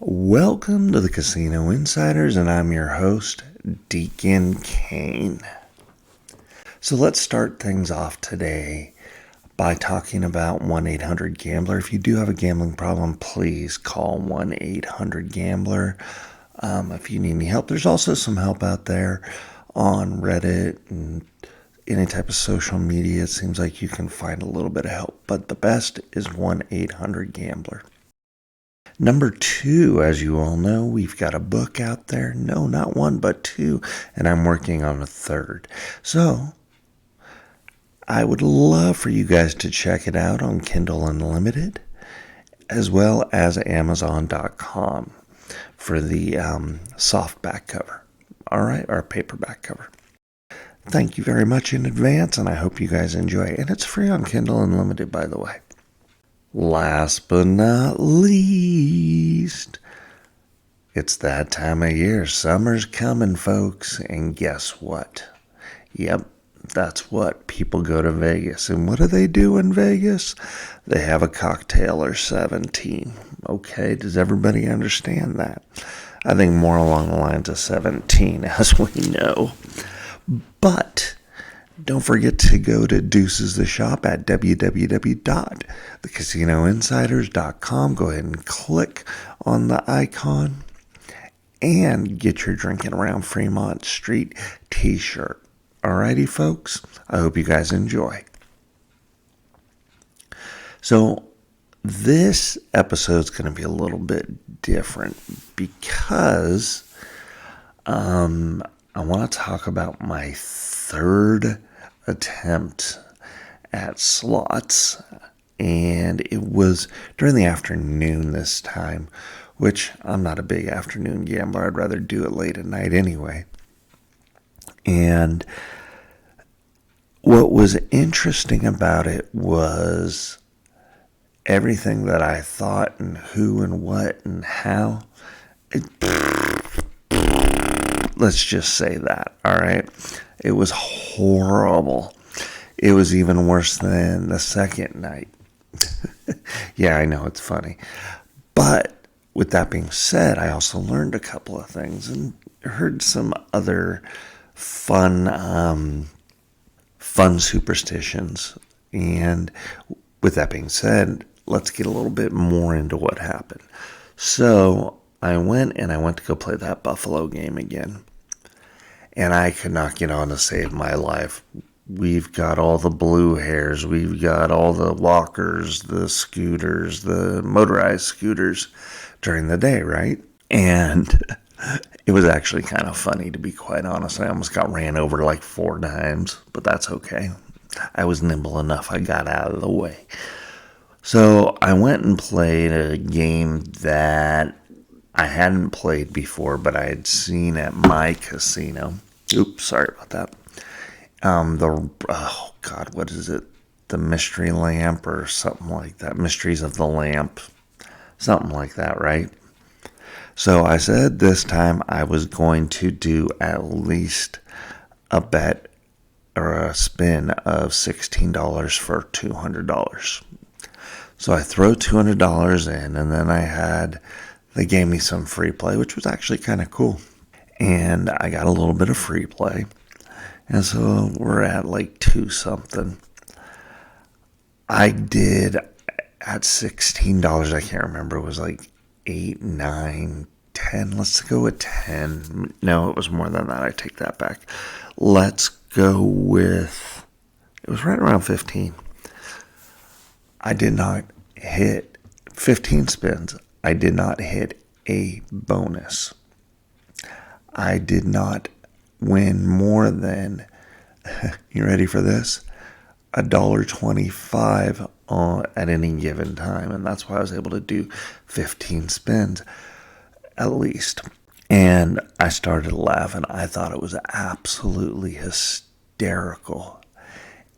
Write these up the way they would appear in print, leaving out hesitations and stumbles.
Welcome to the Casino Insiders, and I'm your host, Deacon Kaine. So let's start things off today by talking about 1-800-GAMBLER. If you do have a gambling problem, please call 1-800-GAMBLER. If you need any help, there's also some help out there on Reddit and any type of social media. It seems like you can find a little bit of help, but the best is 1-800-GAMBLER. Number 2, as you all know, we've got a book out there. No, not one, but 2, and I'm working on a 3rd. So I would love for you guys to check it out on Kindle Unlimited, as well as Amazon.com for the softback cover, all right, or paperback cover. Thank you very much in advance, and I hope you guys enjoy it. And it's free on Kindle Unlimited, by the way. Last but not least, it's that time of year. Summer's coming, folks. And guess what? Yep, that's what. People go to Vegas. And what do they do in Vegas? They have a cocktail or 17. Okay, does everybody understand that? I think more along the lines of 17, as we know. But don't forget to go to Deuces the shop at www.thecasinoinsiders.com. Go ahead and click on the icon and get your Drinking Around Fremont Street t-shirt. Alrighty, folks. I hope you guys enjoy. So this episode's going to be a little bit different because I want to talk about my 3rd attempt at slots, and it was during the afternoon this time, which I'm not a big afternoon gambler. I'd rather do it late at night anyway. And what was interesting about it was everything that I thought and who and what and how. Let's just say that, all right? It was horrible. It was even worse than the second night. Yeah, I know, it's funny. But with that being said, I also learned a couple of things and heard some other fun superstitions. And with that being said, let's get a little bit more into what happened. So I went to go play that Buffalo game again. And I could not get on to save my life. We've got all the blue hairs. We've got all the walkers, the scooters, the motorized scooters during the day, right? And it was actually kind of funny, to be quite honest. I almost got ran over like 4 times, but that's okay. I was nimble enough. I got out of the way. So I went and played a game that I hadn't played before, but I had seen at my casino. Oops, sorry about that. What is it? The Mystery Lamp or something like that. Mysteries of the Lamp. Something like that, right? So I said this time I was going to do at least a bet or a spin of $16 for $200. So I throw $200 in, and then they gave me some free play, which was actually kind of cool. And I got a little bit of free play. And so we're at like 2-something. I did at $16, I can't remember. It was like 8, 9, 10. Let's go with 10. No, it was more than that. I take that back. Let's go with, it was right around 15. I did not hit 15 spins. I did not hit a bonus. I did not win more than, you ready for this? $1.25 at any given time. And that's why I was able to do 15 spins at least. And I started laughing. I thought it was absolutely hysterical.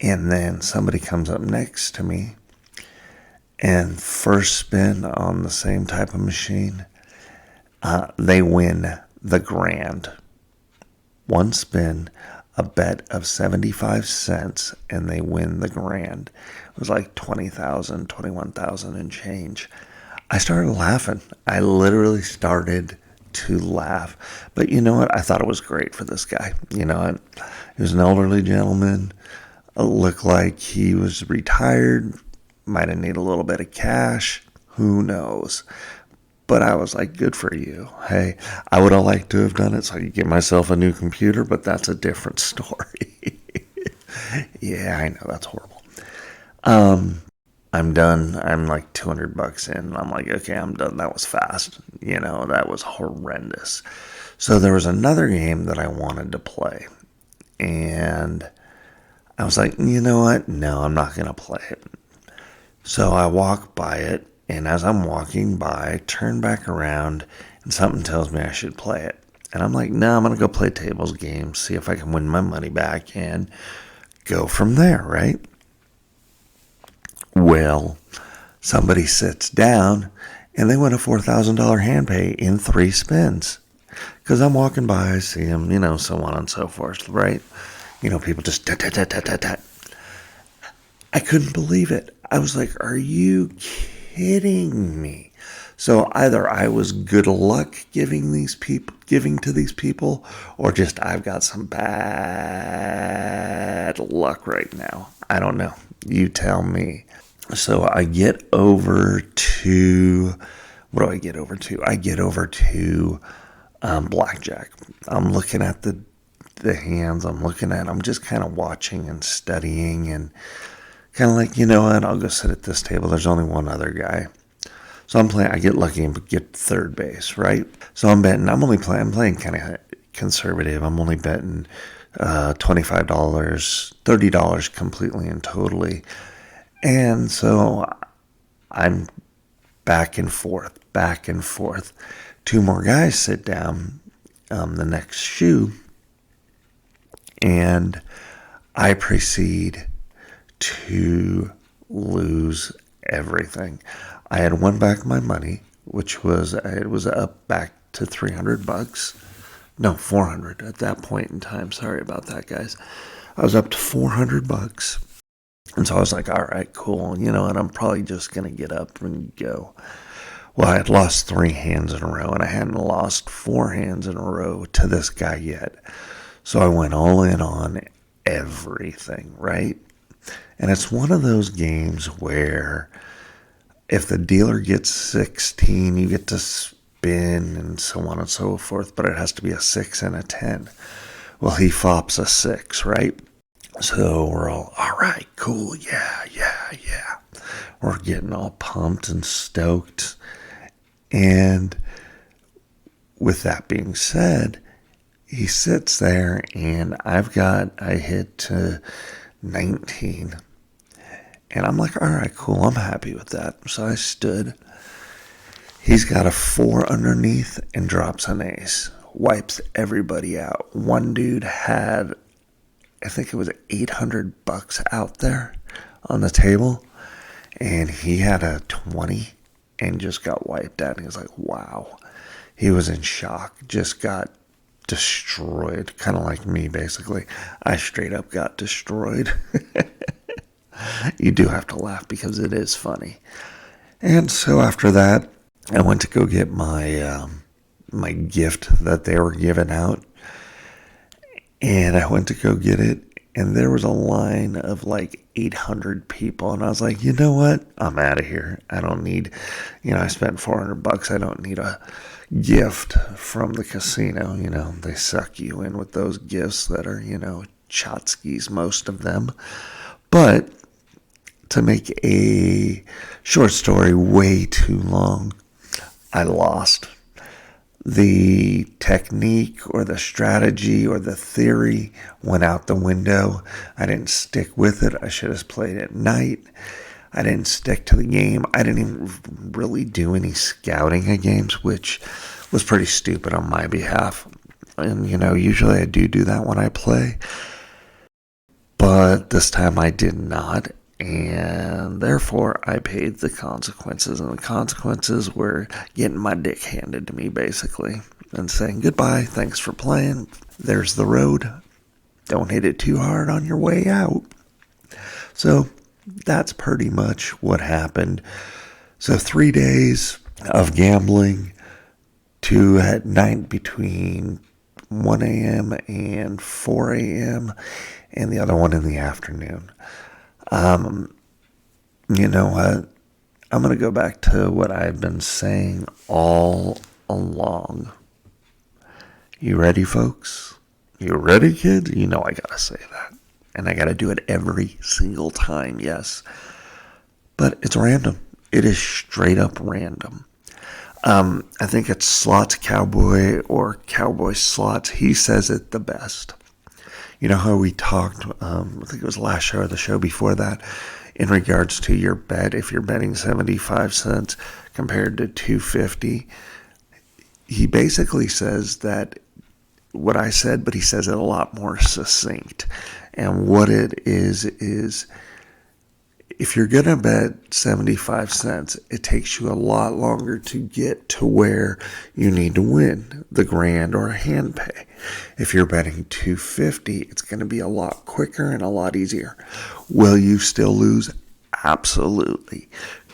And then somebody comes up next to me, and first spin on the same type of machine, they win the grand. One spin, a bet of 75 cents, and they win the grand. It was like 20,000, 21,000 and change. I started laughing. I literally started to laugh. But you know what? I thought it was great for this guy. He was an elderly gentleman. Looked like he was retired. Might have needed a little bit of cash. Who knows? But I was like, good for you. Hey, I would have liked to have done it so I could get myself a new computer, but that's a different story. Yeah, I know, that's horrible. I'm done. I'm like $200 in. And I'm like, okay, I'm done. That was fast. That was horrendous. So there was another game that I wanted to play. And I was like, you know what? No, I'm not going to play it. So I walk by it. And as I'm walking by, I turn back around and something tells me I should play it. And I'm like, no, I'm going to go play tables games, see if I can win my money back and go from there, right? Well, somebody sits down and they win a $4,000 hand pay in 3 spins. Because I'm walking by, I see them, so on and so forth, right? People just tat. I couldn't believe it. I was like, are you kidding me? So either I was good luck giving to these people, or just I've got some bad luck right now. I don't know. You tell me. So I get over to, what do I get over to? I get over to blackjack. I'm looking at the hands. I'm just kind of watching and studying and kind of like, you know what, I'll go sit at this table. There's only one other guy. So I'm playing, I get lucky and get third base, right? So I'm playing kind of conservative. I'm only betting $25, $30 completely and totally. And so I'm back and forth. 2 more guys sit down the next shoe, and I proceed to lose everything. I had won back my money, which was up back to $300. No, 400 at that point in time. Sorry about that, guys. I was up to $400. And so I was like, all right, cool. And I'm probably just going to get up and go. Well, I had lost 3 hands in a row, and I hadn't lost 4 hands in a row to this guy yet. So I went all in on everything, right? And it's one of those games where if the dealer gets 16, you get to spin and so on and so forth, but it has to be a 6 and a 10. Well, he fops a 6, right? So we're all right, cool, yeah. We're getting all pumped and stoked. And with that being said, he sits there and I hit to 19. And I'm like, all right, cool, I'm happy with that. So I stood. He's got a 4 underneath and drops an ace. Wipes everybody out. One dude had, I think it was $800 out there on the table. And he had a 20 and just got wiped out. And he was like, wow. He was in shock. Just got destroyed. Kind of like me, basically. I straight up got destroyed. You do have to laugh because it is funny. And so after that, I went to go get my my gift that they were giving out. And I went to go get it. And there was a line of like 800 people. And I was like, you know what? I'm out of here. I don't need, I spent $400. I don't need a gift from the casino. They suck you in with those gifts that are, tchotchkes, most of them. But to make a short story way too long, I lost. The technique or the strategy or the theory went out the window. I didn't stick with it. I should have played at night. I didn't stick to the game. I didn't even really do any scouting of games, which was pretty stupid on my behalf. And, usually I do that when I play. But this time I did not. And therefore, I paid the consequences. And the consequences were getting my dick handed to me, basically. And saying, goodbye, thanks for playing. There's the road. Don't hit it too hard on your way out. So, that's pretty much what happened. So 3 days, of gambling, two at night between 1 a.m. and 4 a.m., and the other one in the afternoon. You know what? I'm going to go back to what I've been saying all along. You ready, folks? You ready, kids? You know I got to say that. And I got to do it every single time, yes. But it's random. It is straight up random. I think it's Slots Cowboy or Cowboy Slots. He says it the best. You know how we talked, I think it was last show or the show before that, in regards to your bet, if you're betting 75 cents compared to 250. He basically says that what I said, but he says it a lot more succinct. And what it is if you're going to bet 75 cents, it takes you a lot longer to get to where you need to win, the grand or a hand pay. If you're betting 250, it's going to be a lot quicker and a lot easier. Will you still lose? Absolutely.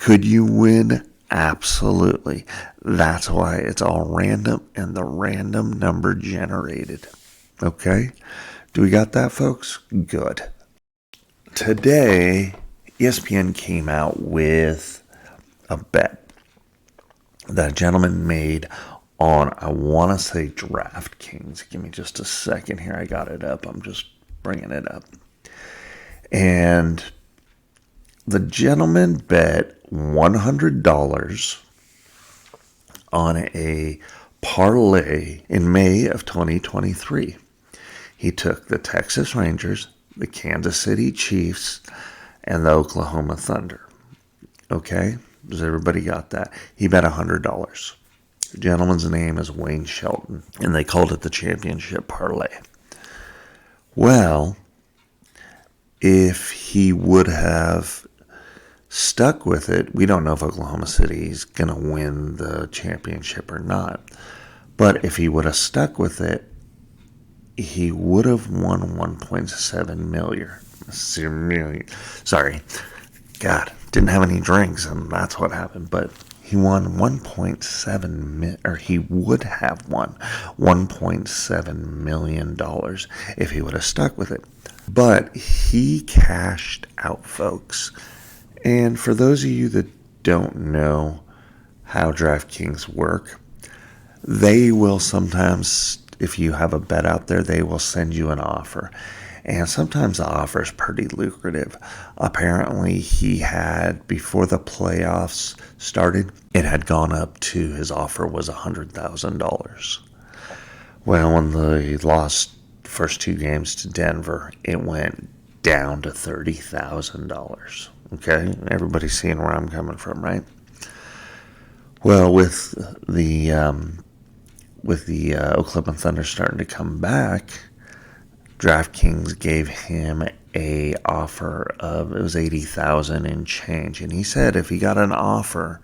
Could you win? Absolutely. That's why it's all random and the random number generated. Okay? Do we got that, folks? Good. Today, ESPN came out with a bet that a gentleman made on, I want to say, DraftKings. Give me just a second here. I got it up. I'm just bringing it up. And the gentleman bet $100 on a parlay in May of 2023. He took the Texas Rangers, the Kansas City Chiefs, and the Oklahoma Thunder. Okay? Does everybody got that? He bet $100. The gentleman's name is Wayne Shelton, and they called it the championship parlay. Well, if he would have stuck with it, we don't know if Oklahoma City is going to win the championship or not. But if he would have stuck with it, he would have won $1.7 million. Sorry. God, didn't have any drinks, and that's what happened. But he won 1.7 million, or he would have won $1.7 million if he would have stuck with it. But he cashed out, folks. And for those of you that don't know how DraftKings work, they will sometimes, if you have a bet out there, they will send you an offer. And sometimes the offer is pretty lucrative. Apparently, he had, before the playoffs started, it had gone up to, his offer was $100,000. Well, when they lost first two games to Denver, it went down to $30,000. Okay? Everybody's seeing where I'm coming from, right? Well, with the Oklahoma Thunder starting to come back, DraftKings gave him a offer of, it was $80,000 and change, and he said if he got an offer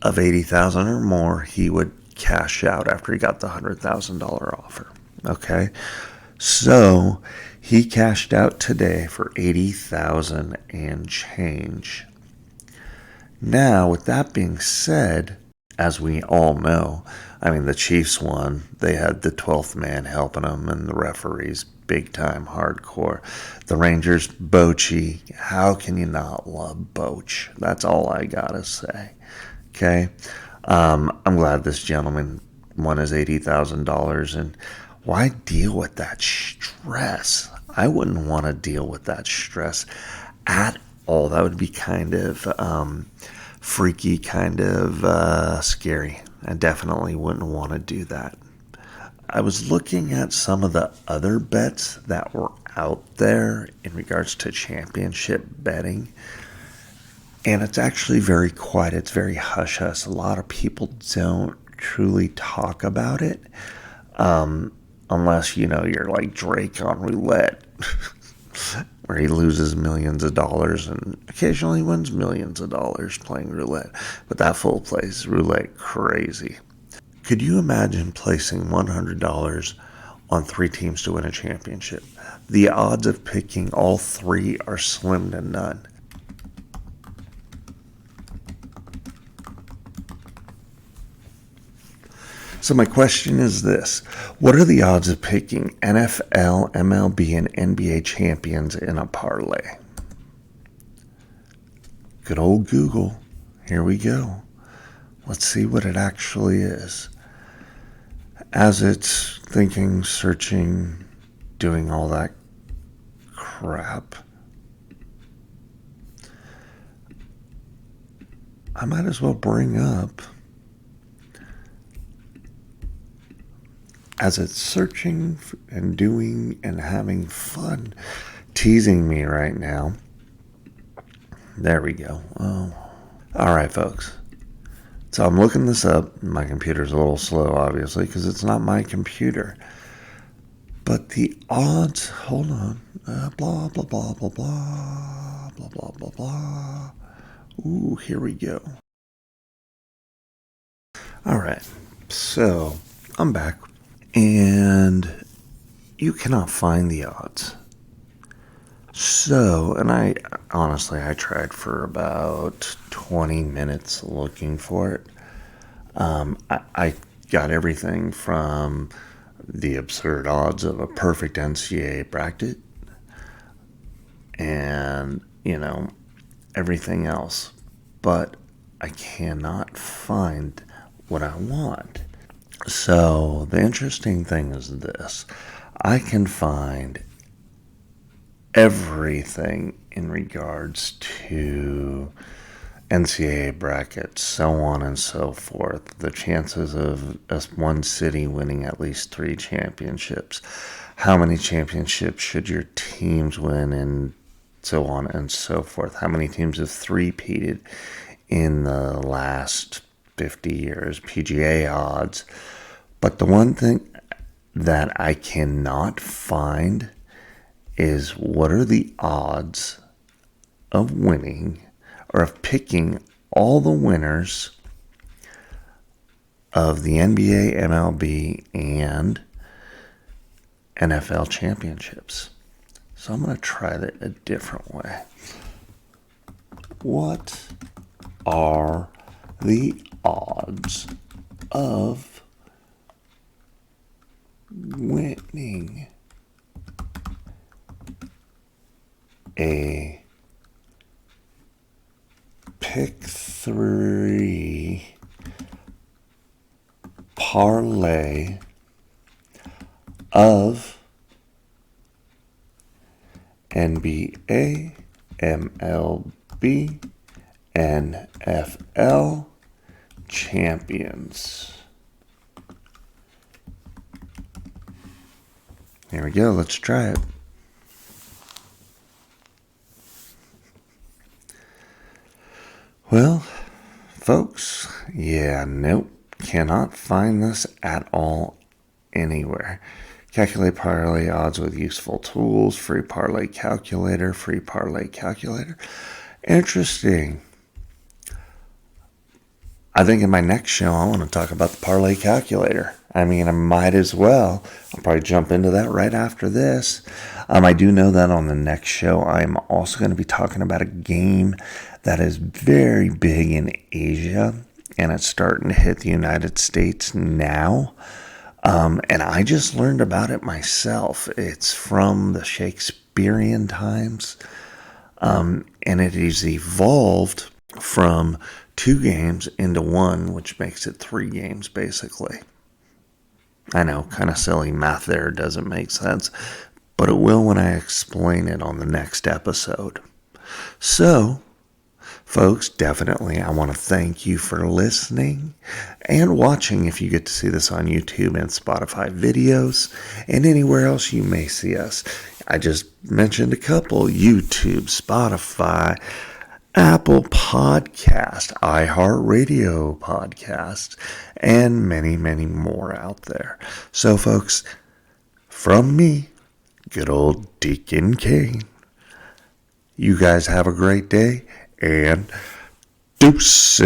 of $80,000 or more, he would cash out after he got the $100,000 offer. Okay, so he cashed out today for $80,000 and change. Now, with that being said, as we all know, I mean, the Chiefs won. They had the 12th man helping them, and the referees big time hardcore. The Rangers, Bochy. How can you not love Boch? That's all I gotta say. Okay? I'm glad this gentleman won his $80,000, and why deal with that stress? I wouldn't want to deal with that stress at all. That would be kind of freaky, kind of scary. I definitely wouldn't want to do that. I was looking at some of the other bets that were out there in regards to championship betting, and it's actually very quiet. It's very hush-hush. A lot of people don't truly talk about it, unless, you know, you're like Drake on roulette, where he loses millions of dollars and occasionally wins millions of dollars playing roulette. But that fool plays roulette crazy. Could you imagine placing $100 on three teams to win a championship? The odds of picking all three are slim to none. So my question is this. What are the odds of picking NFL, MLB, and NBA champions in a parlay? Good old Google. Here we go. Let's see what it actually is. As it's thinking, searching, doing all that crap, I might as well bring up, as it's searching and doing and having fun, teasing me right now. There we go. Oh. All right, folks. So I'm looking this up. My computer's a little slow, obviously, because it's not my computer. But the odds, hold on. Blah, blah, blah, blah, blah, blah, blah, blah, blah. Ooh, here we go. All right. So I'm back. And you cannot find the odds. So, and I tried for about 20 minutes looking for it. I got everything from the absurd odds of a perfect NCAA bracket and, everything else. But I cannot find what I want. So, the interesting thing is this. I can find everything in regards to NCAA brackets, so on and so forth. The chances of one city winning at least 3 championships. How many championships should your teams win, and so on and so forth. How many teams have three-peated in the last 50 years? PGA odds. But the one thing that I cannot find is what are the odds of winning or of picking all the winners of the NBA, MLB, and NFL championships. So I'm going to try that a different way. What are the odds of winning a pick 3 parlay of NBA, MLB, NFL champions? Here we go. Let's try it. Well, folks, nope, cannot find this at all anywhere. Calculate parlay odds with useful tools, free parlay calculator. Interesting. I think in my next show, I want to talk about the parlay calculator. I might as well. I'll probably jump into that right after this. I do know that on the next show, I'm also going to be talking about a game that is very big in Asia, and it's starting to hit the United States now. And I just learned about it myself. It's from the Shakespearean times, and it has evolved from 2 games into 1, which makes it 3 games, basically. I know, kind of silly math there, doesn't make sense, but it will when I explain it on the next episode. So, folks, definitely I want to thank you for listening and watching if you get to see this on YouTube and Spotify videos and anywhere else you may see us. I just mentioned a couple: YouTube, Spotify, Apple Podcast, iHeartRadio Podcast, and many, many more out there. So, folks, from me, good old Deacon Kaine, you guys have a great day, and deuces.